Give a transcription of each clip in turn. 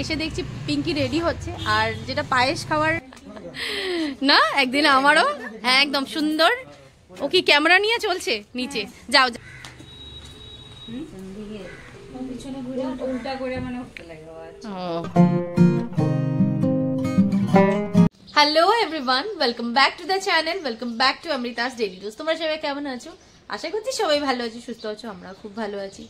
এসে দেখছি পিঙ্কি রেডি হচ্ছে আর যেটা পায়েস খাওয়ার না একদিন আমারও। হ্যাঁ একদম সুন্দর। ও কি ক্যামেরা নিয়ে চলছে নিচে? যাও hello everyone, welcome back to the channel, welcome back to Amrita's daily news. তোমরা সবাই কেমন আছো? আশা করছি সবাই ভালো আছো, সুস্থ আছো। আমরা খুব ভালো আছি।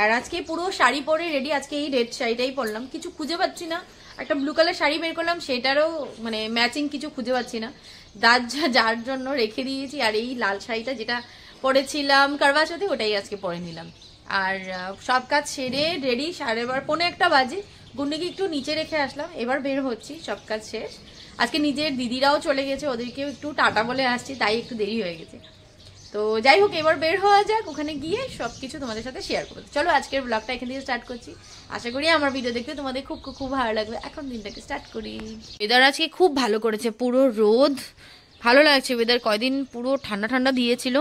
আর আজকে পুরো শাড়ি পরে রেডি। আজকে এই রেড শাড়িটাই পরলাম, কিছু খুঁজে পাচ্ছি না। একটা ব্লু কালার শাড়ি বের করলাম, সেটারও মানে ম্যাচিং কিছু খুঁজে পাচ্ছি না, যার জন্য রেখে দিয়েছি। আর এই লাল শাড়িটা যেটা পরেছিলাম কারবা চৌথে, ওটাই আজকে পরে নিলাম। আর সব কাজ সেরে রেডি, 11:15 বাজে। গুন্ডিকে একটু নিচে রেখে আসলাম, এবার বের হচ্ছি, সব কাজ শেষ। আজকে নিজের দিদিরাও চলে গেছে, ওদেরকেও একটু টাটা বলে আসছি, তাই একটু দেরি হয়ে গেছে। তো যাই হোক, এবার বের হওয়া যাক, ওখানে গিয়ে সবকিছু তোমাদের সাথে শেয়ার করবো। চলো আজকের ব্লগটা এখান থেকে স্টার্ট করছি। আশা করি আমার ভিডিও দেখতে তোমাদের খুব খুব খুব ভালো লাগবে। এখন দিনটাকে স্টার্ট করি। ওয়েদার আজকে খুব ভালো করেছে, পুরো রোদ, ভালো লাগছে ওয়েদার। কয়দিন পুরো ঠান্ডা ঠান্ডা দিয়েছিল,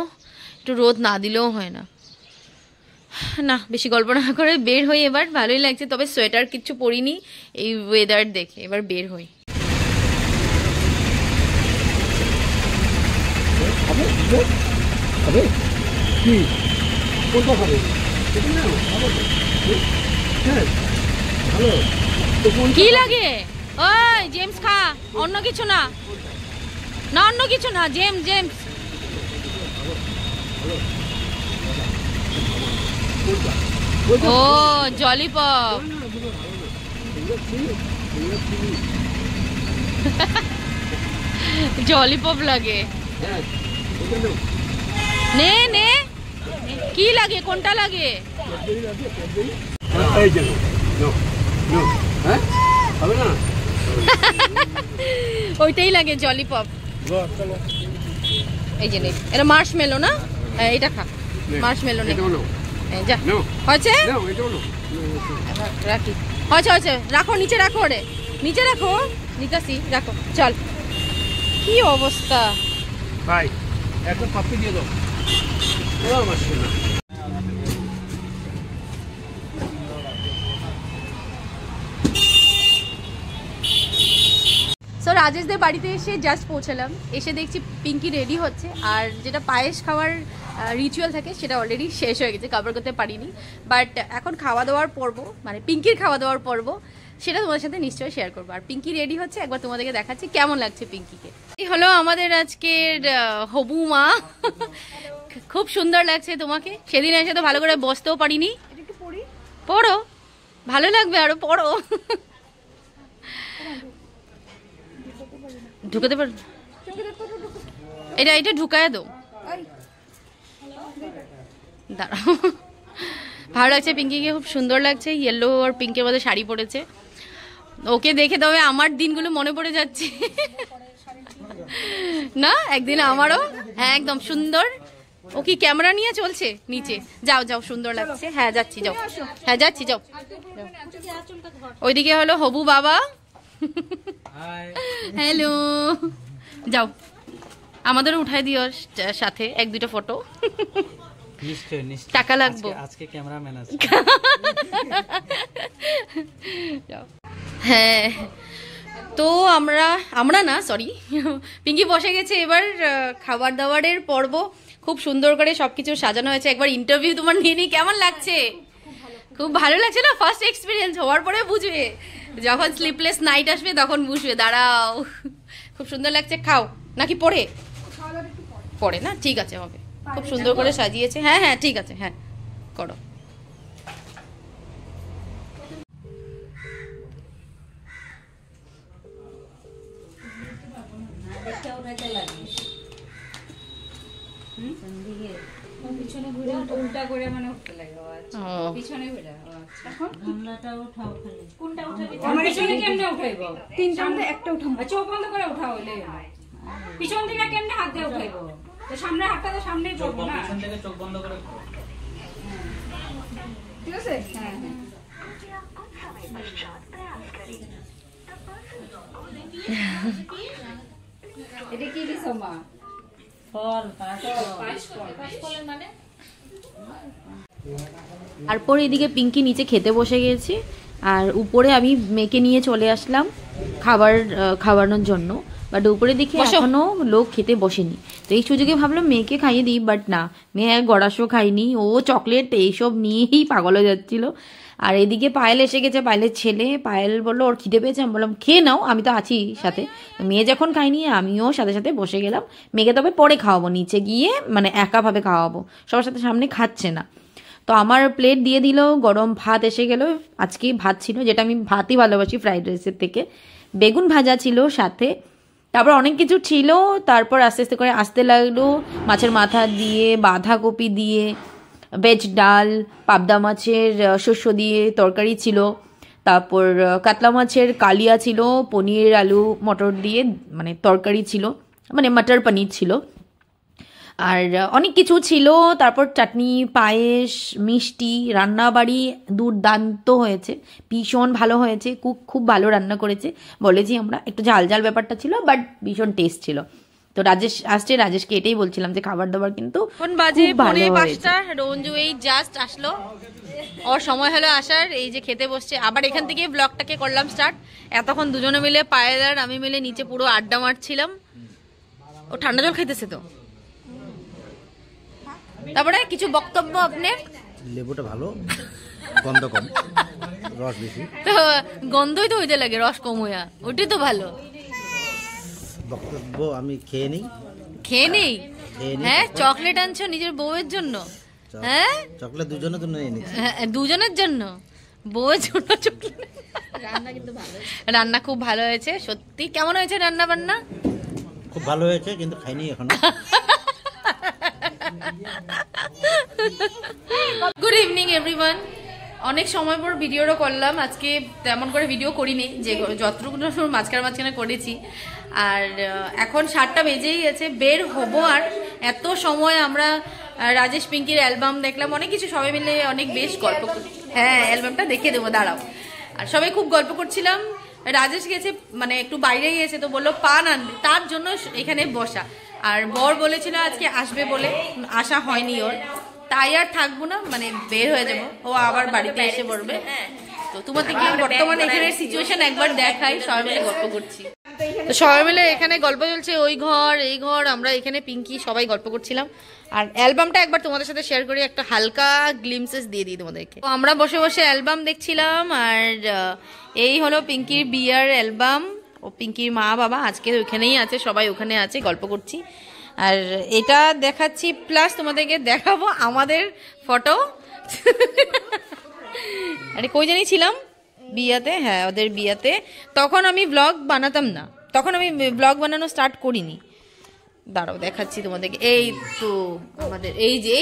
একটু রোদ না দিলেও হয় না। না বেশি গল্প না করে বের হই এবার, ভালোই লাগছে। তবে সোয়েটার কিচ্ছু পরিনি এই ওয়েদার দেখে, এবার বের হই। কি লাগে ওই জেমস? খা, অন্য কিছু না, না অন্য কিছু না। জেমস ও জলিপপ। জলিপপ লাগে। নে নে, কি লাগে? কোনটা লাগে? ওইটাই লাগে, জলিপপ। এই যে এটা মার্শমেলো না, এটা খা। মার্শমেলো নেই, যা হয়েছে। রাখি, হয়েছে হয়েছে, রাখো নিচে, রাখো ওরে নিচে রাখো, নিকাশি রাখো। চল, কি অবস্থা ভাই, একদম পাপ্পি দিয়ে দাও। সো রাজেশদের বাড়িতে এসে জাস্ট পৌঁছালাম, এসে দেখছি পিঙ্কি রেডি হচ্ছে। আর যেটা পায়েস খাওয়ার রিচুয়াল থাকে সেটা অলরেডি শেষ হয়ে গেছে, কভার করতে পারিনি। বাট এখন খাওয়া দাওয়ার পর্ব, মানে পিঙ্কির খাওয়া দাওয়ার পর্ব, সেটা তোমাদের সাথে নিশ্চয়ই শেয়ার করবো। আর পিঙ্কি রেডি হচ্ছে, একবার তোমাদেরকে দেখাচ্ছি কেমন লাগছে পিঙ্কিকে। এই হলো আমাদের আজকের হবু মা। খুব সুন্দর লাগছে তোমাকে। সেদিন এসে তো ভালো করে বসতেও পারিনি। পড়ো, ভালো লাগবে আরো, পড়ো। ঢুকাতে পারো, এটা ঢুকায় দাও। দাঁড়াও, ভালো লাগছে পিঙ্কিকে, খুব সুন্দর লাগছে। ইয়েলো আর পিঙ্কের মধ্যে শাড়ি পরেছে। ওকে দেখে তবে আমার দিনগুলো মনে পড়ে যাচ্ছে না একদিন আমারও। হ্যাঁ একদম সুন্দর। ও কি ক্যামেরা নিয়ে চলছে নিচে? যাও যাও, সুন্দর লাগছে। হ্যাঁ যাচ্ছি, যাও। হ্যাঁ যাচ্ছি, যাও। ওইদিকে হলো হবু বাবা। হ্যালো, যাও, আমাদেরও উঠাই দিও সাথে 1-2টা ফটো। নিশ্চয় নিশ্চয়, টাকা লাগবে আজকে ক্যামেরাম্যান আছে। হ্যাঁ, তো আমরা না, সরি, পিঙ্কি বসে গেছে। এবার খাবার দাবারের পর্ব, খুব সুন্দর করে সবকিছু সাজানো হয়েছে। একবার ইন্টারভিউ তোমার নিয়ে নিই, কেমন লাগছে? খুব ভালো লাগছে না? ফার্স্ট এক্সপিরিয়েন্স, হওয়ার পরে বুঝবে, যখন স্লিপলেস নাইট আসবে তখন বুঝবে। দাঁড়াও, খুব সুন্দর লাগছে। খাও নাকি পরে? পরে না, ঠিক আছে, হবে। খুব সুন্দর করে সাজিয়েছে। হ্যাঁ হ্যাঁ ঠিক আছে, হ্যাঁ করো। পিছনে ঘুরে উল্টা করে মানে উঠতে লাগে। পিছনে ঘুরে এখন গামলাটা উঠাও, খালি কোনটা উঠাবি? আমার পিছনে কেমনে উঠাইবো? তিনটা মধ্যে একটা উঠাও। চোখ বন্ধ করে উঠাও, হইলে পিছন থেকে কেমনে হাত দিয়ে উঠাইবো? তো সামনে হাতটা তো সামনেই পড়বো না, পিছন থেকে চোখ বন্ধ করে। ঠিক আছে, হ্যাঁ হ্যাঁ। এটা কি দিছো মা? ফল, পায়েস ফলের মানে। তারপর এদিকে পিঙ্কি নিচে খেতে বসে গেছি। আর উপরে আমি মেয়েকে নিয়ে চলে আসলাম খাওয়ানোর জন্য, বাট উপরে দেখি এখনো লোক খেতে বসেনি। তো এই সুযোগে ভাবলাম মেয়েকে খাইয়ে দিই, বাট না, মেয়ে গড়াশো খাইনি, ও চকলেট এইসব নিয়েই পাগল হয়ে যাচ্ছিল। আর এদিকে পায়েল এসে গেছে, পায়েলের ছেলে। পায়েল বললো ওর খিদে পেয়েছে, আমি বললাম খেয়ে নাও, আমি তো আছি সাথে। মেয়ে যখন খাইনি আমিও সাথে সাথে বসে গেলাম। মেয়েকে তবে পরে খাওয়াবো, নিচে গিয়ে মানে একাভাবে খাওয়াবো, সবার সাথে সামনে খাচ্ছে না। তো আমার প্লেট দিয়ে দিল, গরম ভাত এসে গেল। আজকে ভাত ছিল, যেটা আমি ভাতই ভালোবাসি ফ্রাইড রাইসের থেকে। বেগুন ভাজা ছিল সাথে, তারপর অনেক কিছু ছিল। তারপর আস্তে আস্তে করে আসতে লাগলো, মাছের মাথা দিয়ে, বাঁধাকপি দিয়ে, ভেজ ডাল, পাবদা মাছের শস্য দিয়ে তরকারি ছিল, তারপর কাতলা মাছের কালিয়া ছিল, পনির আলু মটর দিয়ে মানে তরকারি ছিল, মানে মটর পনির ছিল, আর অনেক কিছু ছিল। তারপর চাটনি, পায়েস, মিষ্টি, রান্নাবাড়ি দুর্দান্ত হয়েছে, ভীষণ ভালো হয়েছে। কুক খুব ভালো রান্না করেছে, বলেছি আমরা। একটু ঝাল ঝাল ব্যাপারটা ছিল, বাট ভীষণ টেস্ট ছিল। তো রাজেশ আসছে, রাজেশকে এটাই বলছিলাম যে খাবার দাবার কিন্তু এখন বাজে 5:45, রঞ্জু এই জাস্ট আসলো, ওর সময় হলো আসার, এই যে খেতে বসছে। আবার এখান থেকে ব্লগটাকে করলাম স্টার্ট। এতক্ষণ দুজনে মিলে, পায়েল আর আমি মিলে নিচে পুরো আড্ডা মারছিলাম। ও ঠান্ডা জল খাইতেছে তো। তারপরে কিছু বক্তব্য আপনার? লেবুটা ভালো, গন্ধ কম, রস বেশি। তো গন্ধই তো হইতে লাগে, রস কম হইয়া, ওইটাই তো ভালো। বক্তব্য আমি খেয়ে নিই। খেয়ে নেই? হ্যাঁ, চকলেট আনছো নিজের বউয়ের জন্য? হ্যাঁ, চকলেট দুজনের জন্য এনেছি। দুজনের জন্য, বউয়ের জন্য চকলেট। রান্না কিন্তু ভালো, রান্না খুব ভালো হয়েছে সত্যি। কেমন হয়েছে রান্না বান্না? খুব ভালো হয়েছে, কিন্তু খাইনি এখনো। Good evening everyone. অনেক সময় পর ভিডিওটা করলাম আজকে, তেমন করে ভিডিও করিনি, যে যতটুকু মাঝখানে করেছি। আর এখন 7টা বেজেই গেছে, বের হবো। আর এত সময় আমরা রাজেশ পিঙ্কির অ্যালবাম দেখলাম, অনেক কিছু, সবাই মিলে অনেক বেশ গল্প করছি। হ্যাঁ, অ্যালবামটা দেখে দেবো, দাঁড়াও। আর সবাই খুব গল্প করছিলাম। রাজেশ গেছে, মানে একটু বাইরে গিয়েছে, তো বললো পান আনবে, তার জন্য এখানে বসা। আর বর বলেছিল আজকে আসবে বলে, আসা হয়নি ওর, তাই আর থাকবো না, মানে বের হয়ে যাবো, ও আবার বাড়িতে এসে পড়বে। তো তোমাদেরকে বর্তমানে এখানে সিচুয়েশন একবার দেখাই, সবাই মিলে গল্প করছি। তো সবাই মিলে এখানে গল্প চলছে, ওই ঘর এই ঘর, আমরা এখানে পিঙ্কি সবাই গল্প করছিলাম। আর অ্যালবামটা একবার তোমাদের সাথে শেয়ার করি, একটা হালকা গ্লিমসেস দিয়ে দিই তোমাদেরকে। তো আমরা বসে বসে অ্যালবাম দেখছিলাম। আর এই হলো পিঙ্কির বিয়ার অ্যালবাম। ও পিঙ্কির মা বাবা আজকে ওইখানেই আছে, সবাই ওখানে আছে, গল্প করছি। আর এটা দেখাচ্ছি, প্লাস তোমাদেরকে দেখাবো আমাদের ফটো। আরে কই জানি ছিলাম, বিয়াতে। হ্যাঁ, ওদের বিয়াতে। তখন আমি ব্লগ বানাতাম না, তখন আমি ব্লগ বানানো স্টার্ট করিনি। দাঁড়াও দেখাচ্ছি তোমাদেরকে। এই তো আমাদের এই যে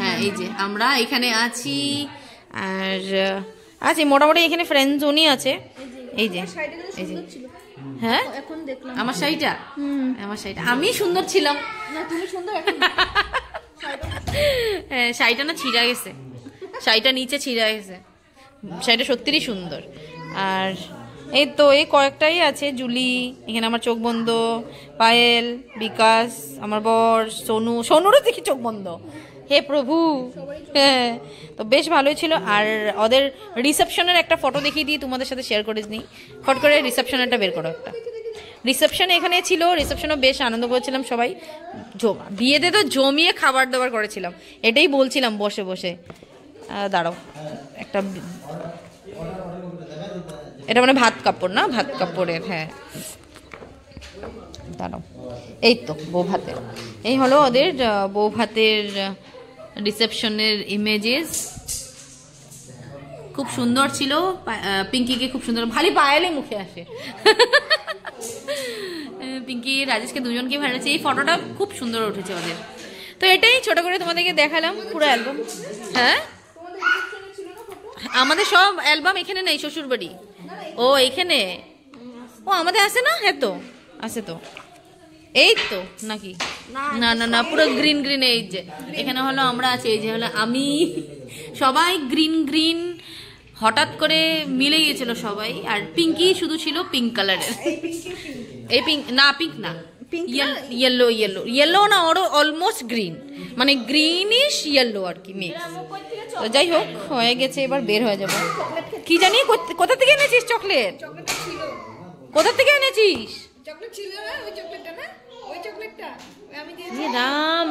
হ্যাঁ, এই যে আমরা এখানে আছি। আর আছি মোটামুটি, এখানে ফ্রেন্ড জোনই আছে। এই যে হ্যাঁ, আমার শাড়িটা, আমার শাড়িটা আমি সুন্দর ছিলাম না, তুমি সুন্দর। হ্যাঁ, শাড়িটা না ছিঁড়া গেছে, শাড়িটা নিচে ছিঁড়া গেছে, শাড়িটা সত্যিই সুন্দর। আর এই তো এই কয়েকটাই আছে, জুলি, এখানে আমার চোখ বন্ধ, পায়েল, বিকাশ, আমার বর, সোনুরও দেখি চোখ বন্ধ। হে প্রভু। হ্যাঁ, তো বেশ ভালোই ছিল। আর ওদের রিসেপশনের একটা ফটো দেখিয়ে দিয়ে তোমাদের সাথে শেয়ার করে নিই। ফট করে রিসেপশনেরটা বের করো একটা। রিসেপশন এখানে ছিল, রিসেপশনও বেশ আনন্দ করেছিলাম সবাই। বিয়েতে তো জমিয়ে খাবার দাবার করেছিলাম, এটাই বলছিলাম বসে বসে। দাঁড়াও একটা, এটা মানে ভাত কাপড় না, ভাত কাপড়ের। হ্যাঁ, দাঁড়াও, এই তো বউ ভাতের, এই হলো ওদের বউ ভাতের রিসেপশনের ইমেজেস। খুব সুন্দর ছিল, পিঙ্কিকে খুব সুন্দর, ভালো পায়েলে মুখে আসে। পিঙ্কি রাজেশকে দুজনকে ভালো লাগছে, এই ফটোটা খুব সুন্দর উঠেছে ওদের। তো এটাই ছোট করে তোমাদেরকে দেখালাম পুরো অ্যালবাম। হ্যাঁ, আমাদের সব অ্যালবাম এখানে নেই, শ্বশুর বাড়ি। ও এখানে, ও আমাদের আছে না? হ্যাঁ তো আছে তো, এই তো নাকি? না না না, পুরো গ্রিন গ্রিন। এই যে এখানে হলো আমরা আছি, এই যে হলো আমি, সবাই গ্রিন গ্রিন, হঠাৎ করে মিলে গিয়েছিল সবাই। আর পিঙ্কি শুধু ছিল পিঙ্ক কালারের। এই পিঙ্ক না, পিঙ্ক না, ইয়েলো ইয়েলো ইয়েলো না ওরও অলমোস্ট গ্রিন, মানে গ্রিনিশ ইয়েলো আর কি মিক্স। তো যাই হোক, হয়ে গেছে, এবার বের হয়ে যাবো। কি জানি কোথা থেকে এনেছিস চকলেট? কোথা থেকে এনেছিস?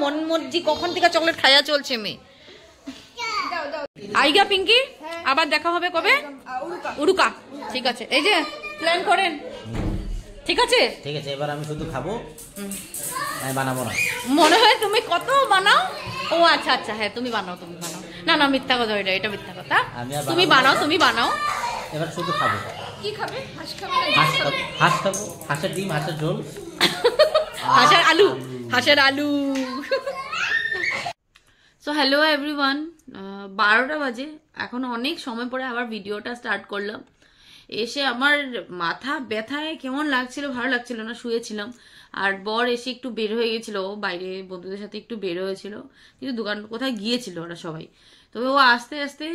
মন মর্জি কখন থেকে চকলেট খাওয়া চলছে মেয়ে। আইগা পিঙ্কি, আবার দেখা হবে কবে? উরুকা, ঠিক আছে। এই যে প্ল্যান করেন, ঠিক আছে ঠিক আছে, এবার আমি শুধু খাবো, আমি বানাবো না। মনে হয় তুমি কত বানাও। ও আচ্ছা আচ্ছা, হ্যাঁ তুমি বানাও, তুমি বানাও। না না, মিথ্যা কথা, এটা মিথ্যা কথা। তুমি বানাও, তুমি বানাও। এবার শুধু খাবো। কি খাবে? হাঁস খাবে? হাঁস খাবো, হাঁসের ডিম, হাঁসের ঝোল, হাঁসের আলু, হাঁসের আলু। সো হ্যালো এভরিওয়ান, 12টা বাজে, এখন অনেক সময় পরে আবার ভিডিওটা স্টার্ট করলাম। এসে আমার মাথা ব্যথায় কেমন লাগছিল, ভালো লাগছিল না, শুয়েছিলাম। আর বর এসে একটু বের হয়ে গেছিল, বাইরে বন্ধুদের সাথে একটু বের হয়েছিল, কিন্তু দোকান কোথায় গিয়েছিল ওরা সবাই। তবে ও আস্তে আস্তে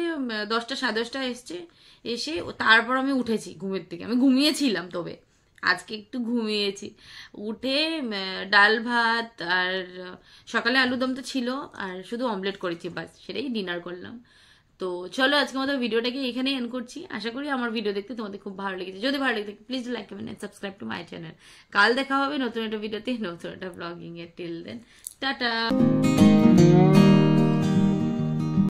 10টা 10:30 এসছে, এসে তারপর আমি উঠেছি ঘুমের থেকে। আমি ঘুমিয়েছিলাম, তবে আজকে একটু ঘুমিয়েছি। উঠে ডাল ভাত আর সকালে আলুদম তো ছিল, আর শুধু অমলেট করেছি, বাস সেটাই ডিনার করলাম। তো চলো আজকে আমাদের ভিডিওটাকে এখানে এন্ড করছি। আশা করি আমার ভিডিও দেখতে তোমাদের খুব ভালো লেগেছে। যদি ভালো লেগে থাকে please like comment and subscribe to my channel. কাল দেখা হবে নতুন একটা ভিডিওতে, নতুন একটা ব্লগিং এ। Till then tata.